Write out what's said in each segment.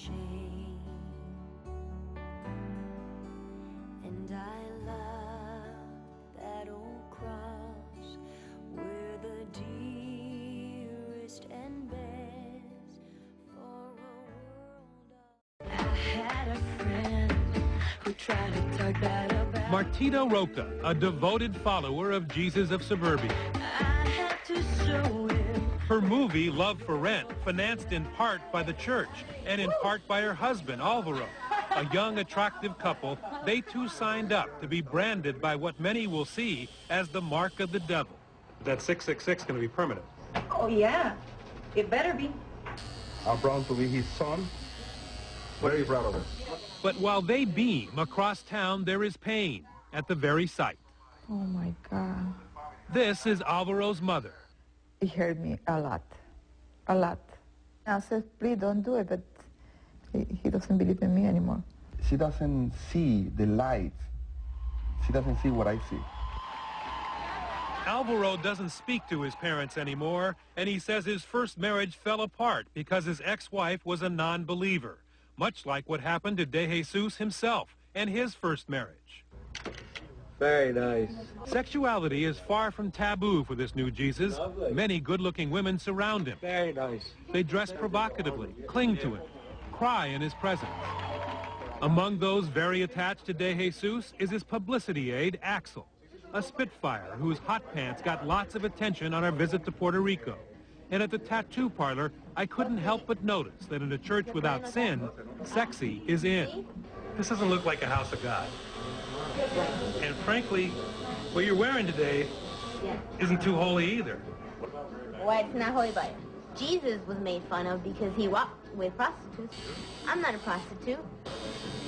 shame. And I love that old cross where the dearest and best for a world of... I had a friend who tried to talk bad about... Martita Roca, a devoted follower of Jesus of Suburbia. I had to show him. Her movie, Love for Rent, financed in part by the church and in part by her husband, Alvaro. A young, attractive couple, they too signed up to be branded by what many will see as the mark of the devil. That 666 going to be permanent. Oh, yeah. It better be. I'm proud to be his son. Very proud of it. But while they beam across town, there is pain at the very sight. Oh, my God. This is Alvaro's mother. It hurt me a lot. A lot. I said, please don't do it, but he doesn't believe in me anymore. She doesn't see the light. She doesn't see what I see. Alvaro doesn't speak to his parents anymore, and he says his first marriage fell apart because his ex-wife was a non-believer, much like what happened to De Jesus himself and his first marriage. Very nice. Sexuality is far from taboo for this new Jesus. Lovely. Many good-looking women surround him. Very nice. They dress provocatively, cling to him, cry in his presence. Among those very attached to De Jesus is his publicity aide, Axel, a Spitfire whose hot pants got lots of attention on our visit to Puerto Rico. And at the tattoo parlor, I couldn't help but notice that in a church without sin, sexy is in. This doesn't look like a house of God. And frankly, what you're wearing today isn't too holy either. Well, it's not holy, but Jesus was made fun of because he walked with prostitutes. I'm not a prostitute.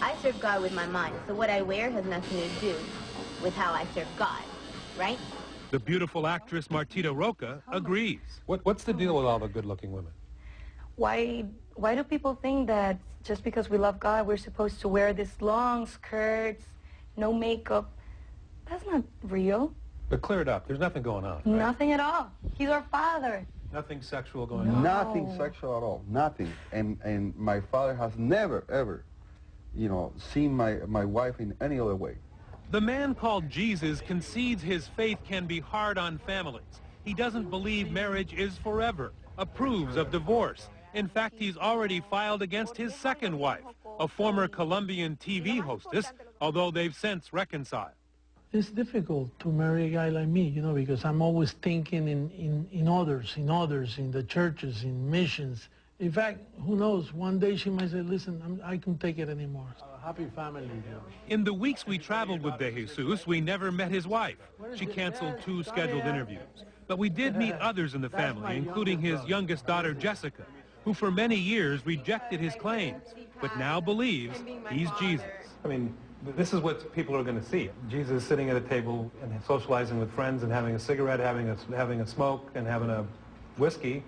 I serve God with my mind, so what I wear has nothing to do with how I serve God, right? The beautiful actress Martita Roca agrees. What's the deal with all the good-looking women? Why do people think that just because we love God, we're supposed to wear these long skirts, no makeup? That's not real. But clear it up. There's nothing going on. Right? Nothing at all. He's our father. Nothing sexual going on. Nothing sexual at all. Nothing. And my father has never, ever, seen my wife in any other way. The man called Jesus concedes his faith can be hard on families. He doesn't believe marriage is forever, approves of divorce. In fact, he's already filed against his second wife, a former Colombian TV hostess, although they've since reconciled. It's difficult to marry a guy like me, because I'm always thinking in others, in the churches, in missions. In fact, who knows, one day she might say, listen, I can't take it anymore. Happy family. In the weeks we traveled with De Jesus, we never met his wife. She canceled 2 scheduled interviews. But we did meet others in the family, including his youngest daughter, Jessica, who for many years rejected his claims, but now believes he's Jesus. I mean, this is what people are going to see. Jesus sitting at a table and socializing with friends and having a cigarette, having a smoke, and having a whiskey.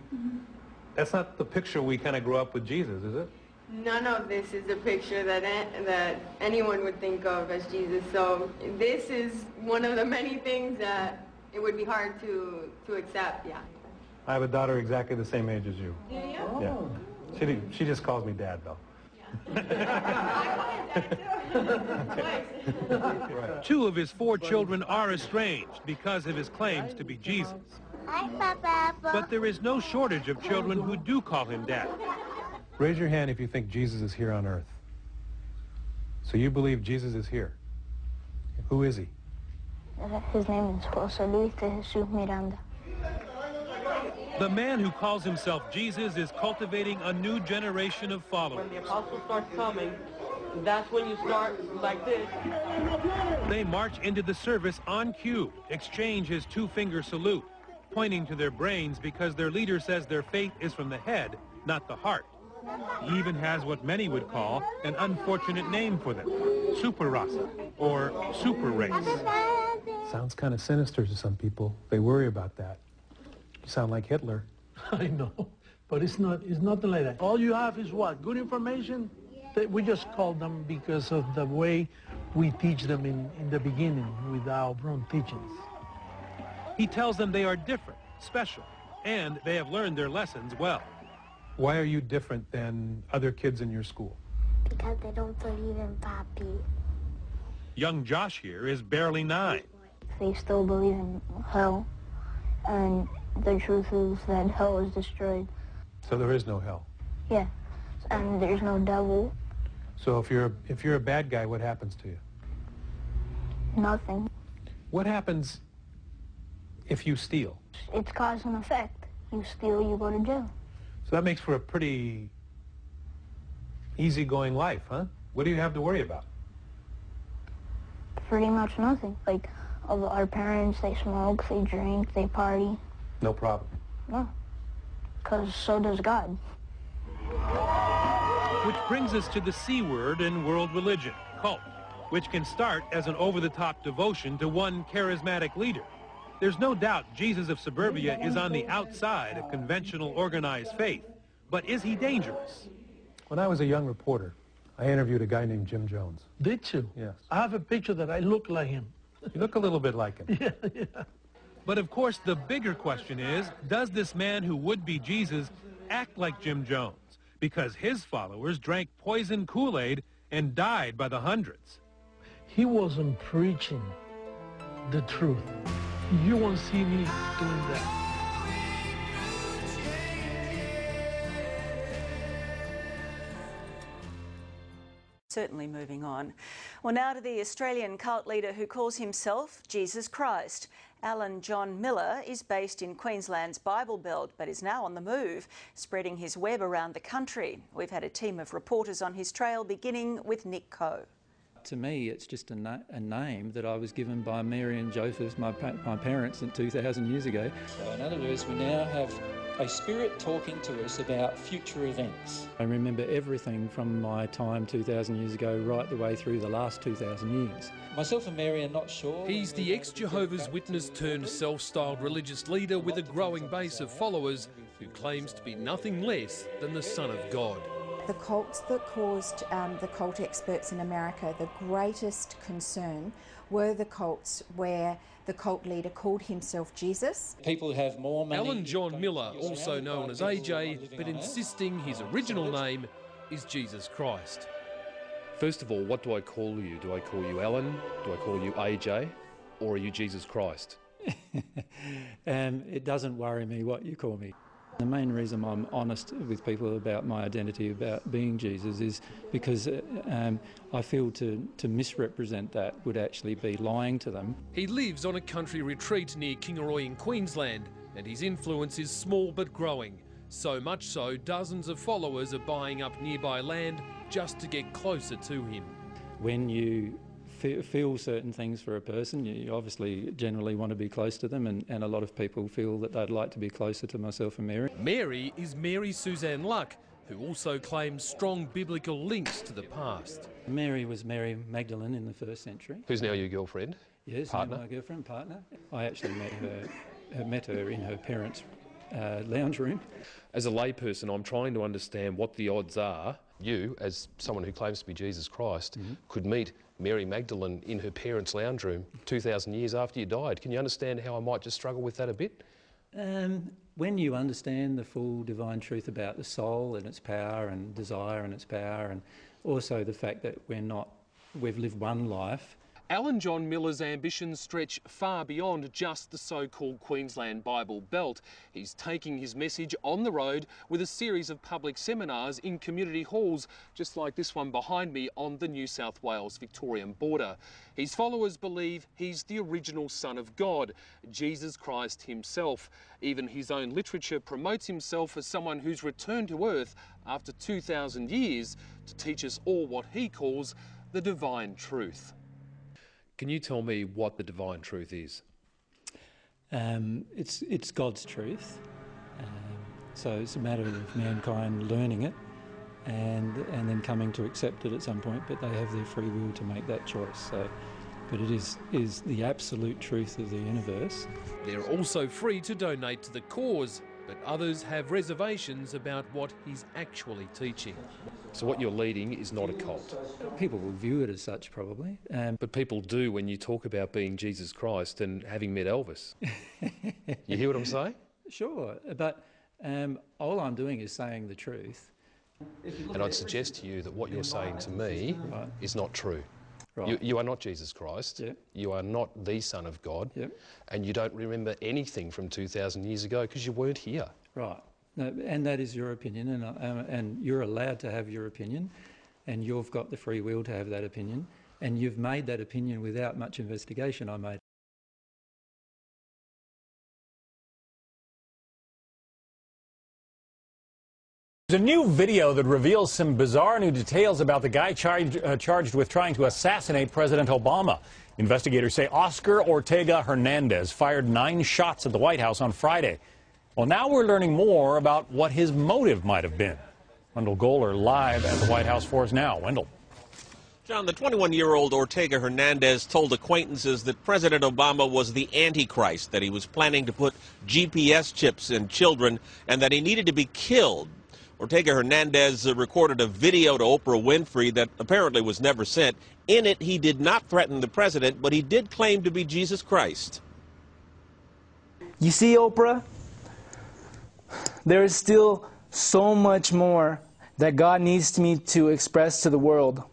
That's not the picture we kind of grew up with Jesus, is it? None of this is a picture that anyone would think of as Jesus. So this is one of the many things that it would be hard to accept, yeah. I have a daughter exactly the same age as you. Do you? Yeah. She just calls me Dad, though. Right. 2 of his 4 children are estranged because of his claims to be Jesus. Hi, Papa. But there is no shortage of children who do call him Dad. Raise your hand if you think Jesus is here on earth. So you believe Jesus is here. Who is he? His name is José Luis de Jesus Miranda. The man who calls himself Jesus is cultivating a new generation of followers. When the apostle starts coming, that's when you start like this. They march into the service on cue, exchange his 2-finger salute, pointing to their brains because their leader says their faith is from the head, not the heart. He even has what many would call an unfortunate name for them, super raza, or super race. Sounds kind of sinister to some people. They worry about that. You sound like Hitler. I know, but it's nothing like that. All you have is what? Good information? We just call them because of the way we teach them in the beginning with our own teachings. He tells them they are different, special, and they have learned their lessons well. Why are you different than other kids in your school? Because they don't believe in Papi. Young Josh here is barely 9. They still believe in hell, and the truth is that hell is destroyed. So there is no hell. Yeah, and there's no devil. So if you're a bad guy, what happens to you? Nothing. What happens if you steal? It's cause and effect. You steal, you go to jail. So that makes for a pretty easygoing life, huh? What do you have to worry about? Pretty much nothing. Like, our parents, they smoke, they drink, they party. No problem. No, because so does God. Which brings us to the C word in world religion, cult, which can start as an over-the-top devotion to one charismatic leader. There's no doubt Jesus of Suburbia is on the outside of conventional organized faith, but is he dangerous? When I was a young reporter, I interviewed a guy named Jim Jones. Did you? Yes. I have a picture that I look like him. You look a little bit like him. Yeah. But of course, the bigger question is, does this man who would be Jesus act like Jim Jones? Because his followers drank poison Kool-Aid and died by the hundreds. He wasn't preaching the truth. You won't see me doing that. Certainly moving on. Well, now to the Australian cult leader who calls himself Jesus Christ. Alan John Miller is based in Queensland's Bible Belt, but is now on the move, spreading his web around the country. We've had a team of reporters on his trail, beginning with Nick Coe. To me, it's just a name that I was given by Mary and Joseph, my parents, 2,000 years ago. So in other words, we now have a spirit talking to us about future events. I remember everything from my time 2,000 years ago right the way through the last 2,000 years. Myself and Mary are not sure. He's the ex-Jehovah's Witness turned self-styled religious leader with a growing base of followers who claims to be nothing less than the Son of God. The cults that caused the cult experts in America the greatest concern were the cults where the cult leader called himself Jesus. People have more money. Alan John Miller, also known as AJ, but insisting his original name is Jesus Christ. First of all, what do I call you? Do I call you Alan? Do I call you AJ? Or are you Jesus Christ? It doesn't worry me what you call me. The main reason I'm honest with people about my identity, about being Jesus, is because I feel to misrepresent that would actually be lying to them. He lives on a country retreat near Kingaroy in Queensland, and his influence is small but growing. So much so, dozens of followers are buying up nearby land just to get closer to him. When you feel certain things for a person, you obviously generally want to be close to them, and a lot of people feel that they'd like to be closer to myself and Mary. Mary is Mary Suzanne Luck, who also claims strong biblical links to the past. Mary was Mary Magdalene in the 1st century. Who's now your girlfriend? Yes, partner? My girlfriend, partner. I actually met her in her parents' lounge room. As a layperson, I'm trying to understand what the odds are you, as someone who claims to be Jesus Christ, could meet Mary Magdalene in her parents' lounge room 2,000 years after you died. Can you understand how I might just struggle with that a bit? When you understand the full divine truth about the soul and its power and desire and its power, and also the fact that we've lived one life. Alan John Miller's ambitions stretch far beyond just the so-called Queensland Bible Belt. He's taking his message on the road with a series of public seminars in community halls, just like this one behind me on the New South Wales-Victorian border. His followers believe he's the original Son of God, Jesus Christ himself. Even his own literature promotes himself as someone who's returned to earth after 2,000 years to teach us all what he calls the divine truth. Can you tell me what the divine truth is? It's God's truth. So it's a matter of mankind learning it and then coming to accept it at some point, but they have their free will to make that choice. So, but it is the absolute truth of the universe. They're also free to donate to the cause, but others have reservations about what he's actually teaching. So what you're leading is not a cult? People will view it as such, probably. But people do when you talk about being Jesus Christ and having met Elvis. You hear what I'm saying? Sure, but All I'm doing is saying the truth. And I'd suggest to you that what you're saying to me is not true. Right. You are not Jesus Christ. Yep. You are not the Son of God. Yep. And you don't remember anything from 2,000 years ago because you weren't here. Right. No, and that is your opinion, and you're allowed to have your opinion, and you've got the free will to have that opinion, and you've made that opinion without much investigation, I made. There's a new video that reveals some bizarre new details about the guy charged with trying to assassinate President Obama. Investigators say Oscar Ortega Hernandez fired 9 shots at the White House on Friday. Well, now we're learning more about what his motive might have been. Wendell Goler live at the White House for us now. Wendell. John, the 21-year-old Ortega Hernandez told acquaintances that President Obama was the Antichrist, that he was planning to put GPS chips in children, and that he needed to be killed. Ortega Hernandez recorded a video to Oprah Winfrey that apparently was never sent. In it, he did not threaten the president, but he did claim to be Jesus Christ. You see, Oprah, there is still so much more that God needs me to express to the world.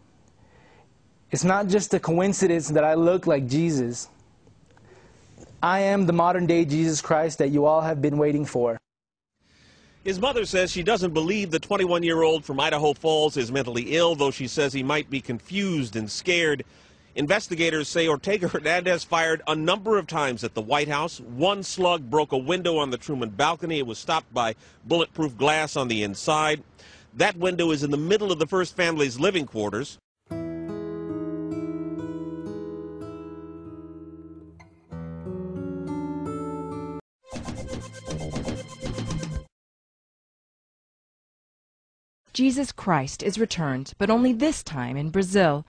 It's not just a coincidence that I look like Jesus. I am the modern-day Jesus Christ that you all have been waiting for. His mother says she doesn't believe the 21-year-old from Idaho Falls is mentally ill, though she says he might be confused and scared. Investigators say Ortega Hernandez fired a number of times at the White House. One slug broke a window on the Truman balcony. It was stopped by bulletproof glass on the inside. That window is in the middle of the first family's living quarters. Jesus Christ is returned, but only this time in Brazil.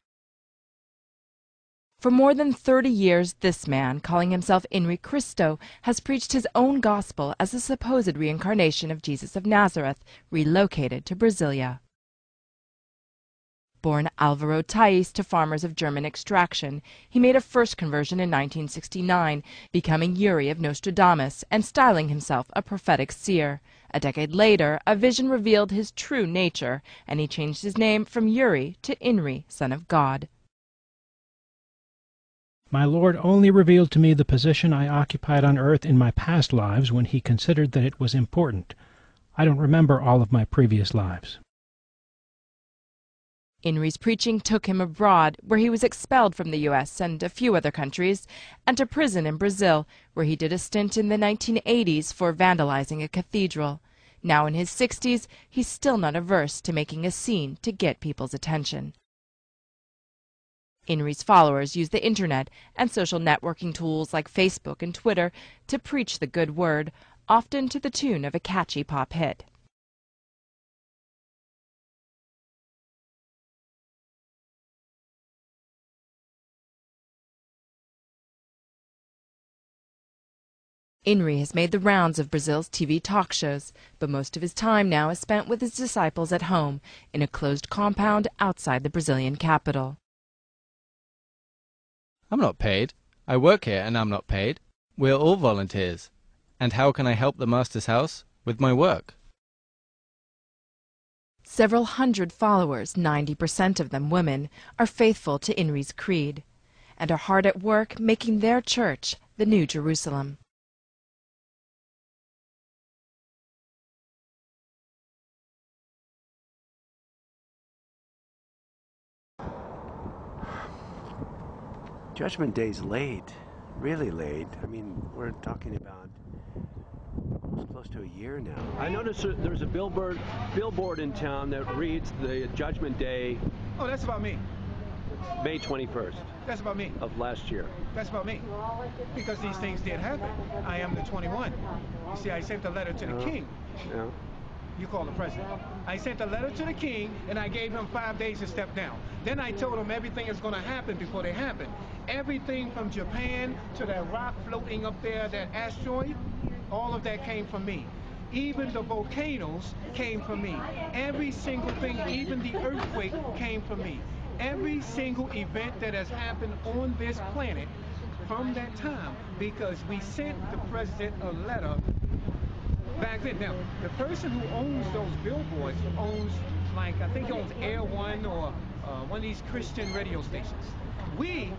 For more than 30 years, this man, calling himself Henri Cristo, has preached his own gospel as a supposed reincarnation of Jesus of Nazareth, relocated to Brasilia. Born Alvaro Thais to farmers of German extraction, he made a first conversion in 1969, becoming Yuri of Nostradamus and styling himself a prophetic seer. A decade later, a vision revealed his true nature, and he changed his name from Yuri to Henri, son of God. My Lord only revealed to me the position I occupied on earth in my past lives when he considered that it was important. I don't remember all of my previous lives. Henri's preaching took him abroad, where he was expelled from the U.S. and a few other countries, and to prison in Brazil, where he did a stint in the 1980s for vandalizing a cathedral. Now in his 60s, he's still not averse to making a scene to get people's attention. Henri's followers use the internet and social networking tools like Facebook and Twitter to preach the good word, often to the tune of a catchy pop hit. Henri has made the rounds of Brazil's TV talk shows, but most of his time now is spent with his disciples at home, in a closed compound outside the Brazilian capital. I'm not paid. I work here and I'm not paid. We're all volunteers. And how can I help the Master's house? With my work. Several hundred followers, 90% of them women, are faithful to Henri's creed, and are hard at work making their church the New Jerusalem. Judgment Day's late, really late. I mean, we're talking about almost close to a year now. I noticed there's a billboard in town that reads the Judgment Day. Oh, that's about me. May 21st. That's about me. Of last year. That's about me. Because these things did happen. I am the 21. You see, I sent a letter to the king. Yeah. You call the president. I sent a letter to the king, and I gave him 5 days to step down. Then I told him everything is going to happen before they happen. Everything from Japan to that rock floating up there, that asteroid, all of that came from me. Even the volcanoes came from me. Every single thing, even the earthquake, came from me. Every single event that has happened on this planet from that time, because we sent the president a letter back back then. Now, the person who owns those billboards owns, like, I think he owns Air One or one of these Christian radio stations. We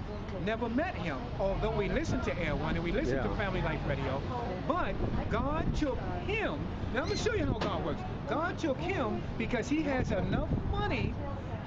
never met him, although we listened to Air One and we listened to Family Life Radio. But God took him. Now, I'm going to show you how God works. God took him because he has enough money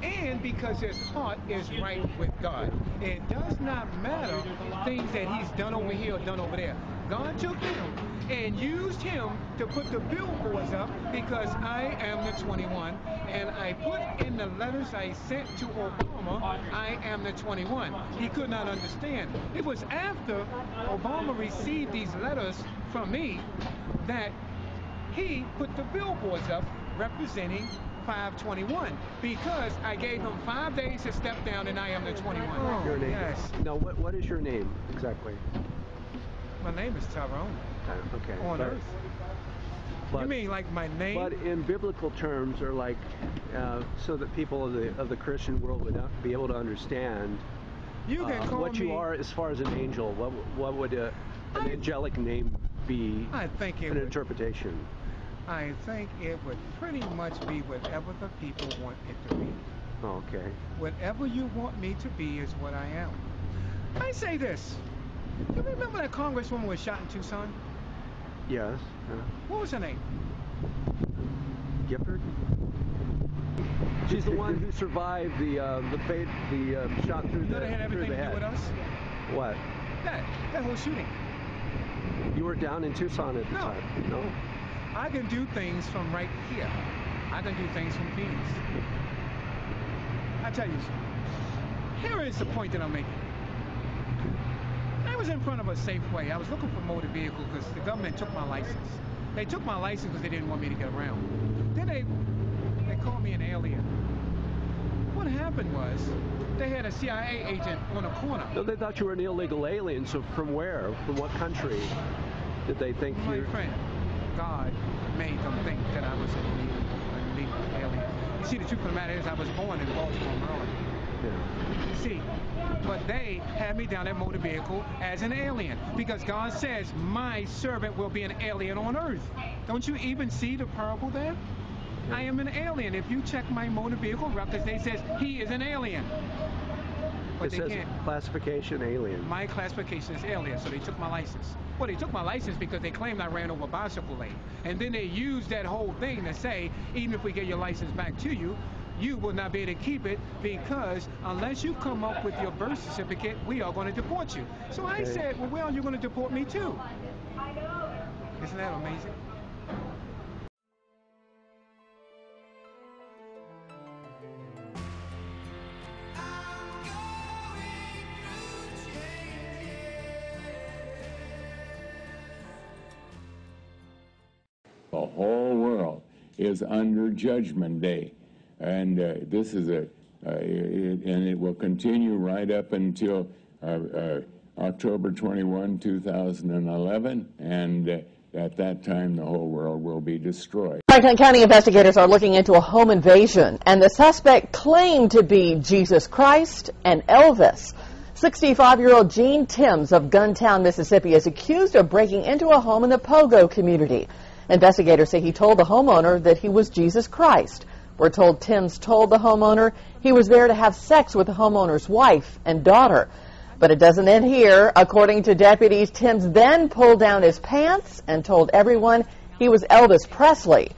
and because his heart is right with God. It does not matter things that he's done over here or done over there. God took him and used him to put the billboards up because I am the 21, and I put in the letters I sent to Obama, I am the 21. He could not understand. It was after Obama received these letters from me that he put the billboards up representing 521 because I gave him 5 days to step down and I am the 21. Your name? Yes. Now, what is your name exactly? My name is Tyrone. Okay. On earth. You mean like my name? But in biblical terms, or like, so that people of the Christian world would be able to understand you can call what me, you are as far as an angel. What would an angelic name be? I think it an would, interpretation. I think it would pretty much be whatever the people want it to be. Okay. Whatever you want me to be is what I am. I say this. You remember that congresswoman was shot in Tucson? Yes. What was her name? Gifford. She's the one who survived the shot through the head. That had everything to do with us? What? That whole shooting. You were down in Tucson at the time. No. I can do things from right here. I can do things from Phoenix. I tell you something. Here is the point that I'm making. I was in front of a Safeway. I was looking for a motor vehicle because the government took my license. They took my license because they didn't want me to get around. Then they called me an alien. What happened was they had a CIA agent on a corner. No, they thought you were an illegal alien. So from where? From what country did they think you? My friend, God made them think that I was an illegal alien. You see, the truth of the matter is I was born in Baltimore, Maryland. Yeah. You see, but they had me down that motor vehicle as an alien because God says my servant will be an alien on earth. Don't you even see the parable there? I am an alien. If you check my motor vehicle records, they says he is an alien. But it says classification alien. My classification is alien, so they took my license. Well, they took my license because they claimed I ran over a bicycle lane. And then they used that whole thing to say, even if we get your license back to you, you will not be able to keep it because unless you come up with your birth certificate, we are going to deport you. So I said, well, where are you going to deport me to? Isn't that amazing? The whole world is under Judgment Day, and this is and it will continue right up until October 21, 2011, and at that time the whole world will be destroyed. Franklin County investigators are looking into a home invasion, and the suspect claimed to be Jesus Christ and Elvis. 65-year-old Gene Timms of Guntown, Mississippi, is accused of breaking into a home in the Pogo community. Investigators say he told the homeowner that he was Jesus Christ. We're told Timms told the homeowner he was there to have sex with the homeowner's wife and daughter. But it doesn't end here. According to deputies, Timms then pulled down his pants and told everyone he was Elvis Presley.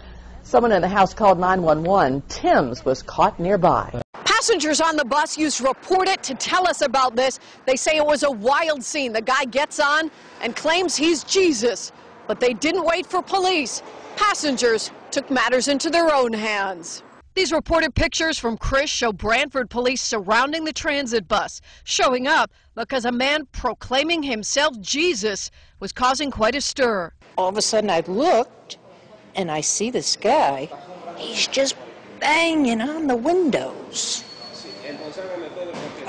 Someone in the house called 911. Timms was caught nearby. Passengers on the bus used Report It to tell us about this. They say it was a wild scene. The guy gets on and claims he's Jesus. But they didn't wait for police. Passengers took matters into their own hands. These reported pictures from Chris show Brantford police surrounding the transit bus, showing up because a man proclaiming himself Jesus was causing quite a stir. All of a sudden I looked and I see this guy. He's just banging on the windows.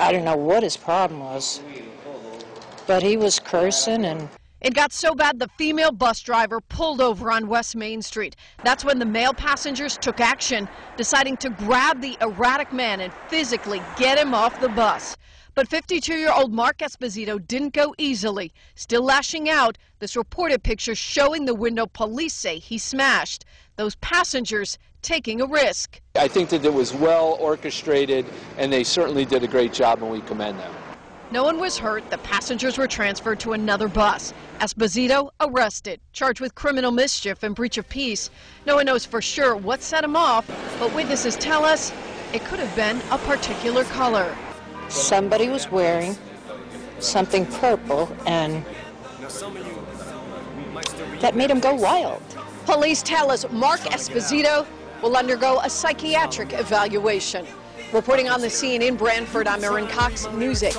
I don't know what his problem was, but he was cursing and... It got so bad the female bus driver pulled over on West Main Street. That's when the male passengers took action, deciding to grab the erratic man and physically get him off the bus. But 52-year-old Mark Esposito didn't go easily. Still lashing out, this reported picture showing the window police say he smashed. Those passengers taking a risk. I think that it was well orchestrated, and they certainly did a great job, and we commend them. No one was hurt. The passengers were transferred to another bus. Esposito arrested, charged with criminal mischief and breach of peace. No one knows for sure what set him off, but witnesses tell us it could have been a particular color. Somebody was wearing something purple, and that made him go wild. Police tell us Mark Esposito will undergo a psychiatric evaluation. Reporting on the scene in Brantford, I'm Erin Cox, News 8.